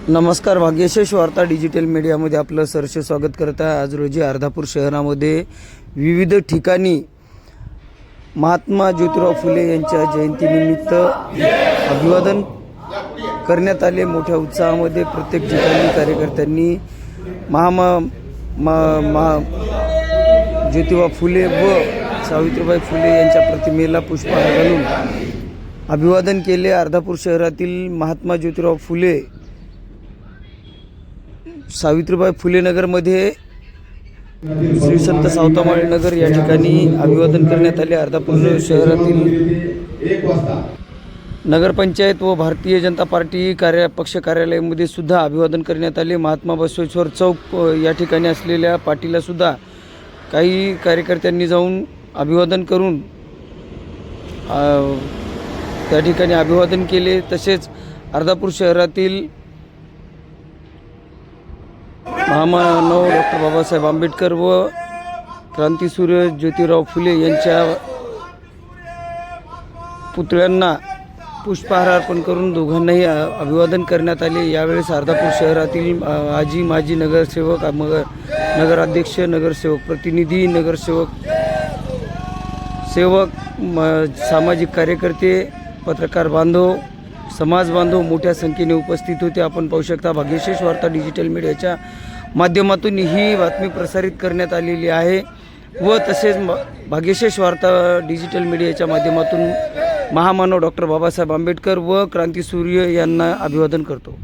नमस्कार, भाग्यशेष वार्ता डिजिटल मीडियामध्ये आपलं सहर्ष स्वागत करत आहे। आज रोजी अर्धापूर शहरामध्ये विविध ठिकाणी महात्मा ज्योतिराव फुले यांच्या जयंतीनिमित्त अभिवादन करण्यात आले। मोठ्या उत्साहामध्ये प्रत्येक ठिकाणी कार्यकर्त्यांनी ज्योतिबा फुले व सावित्रीबाई फुले यांच्या प्रतिमेला पुष्पहार घालून अभिवादन केले। अर्धापूर शहरातील महात्मा ज्योतिराव फुले सावित्रीबाई फुले नगरमध्ये श्री संत सावतामाळी नगर या ठिकाणी अभिवादन करण्यात आले। अर्धापूर शहरातील नगरपंचायत व भारतीय जनता पार्टी पक्ष कार्यालयामध्ये सुद्धा अभिवादन करण्यात आले। महात्मा बसवेश्वर चौक या ठिकाणी असलेल्या पाटीला सुद्धा काही कार्यकर्त्यांनी जाऊन अभिवादन करून त्या ठिकाणी अभिवादन केले। तसेच अर्धापूर शहरातील महामानव डॉक्टर बाबासाहेब आंबेडकर व क्रांतीसूर्य ज्योतिराव फुले यांच्या पुतळ्यांना पुष्पहार अर्पण करून दोघांनाही अभिवादन करण्यात आले। यावेळेस अर्धापूर शहरातील माजी नगरसेवक, नगराध्यक्ष, नगरसेवक प्रतिनिधी, सामाजिक कार्यकर्ते, पत्रकार बांधव, समाज बांधव मोठ्या संख्येने उपस्थित होते। आपण पाहू शकता भाग्यशेष वार्ता डिजिटल मीडियाच्या माध्यमातून ही बातमी प्रसारित करण्यात आलेली आहे व तसेच भाग्यशेष वार्ता डिजिटल मीडियाच्या माध्यमातून महामानव डॉक्टर बाबासाहेब आंबेडकर व क्रांतीसूर्य यांना अभिवादन करतो।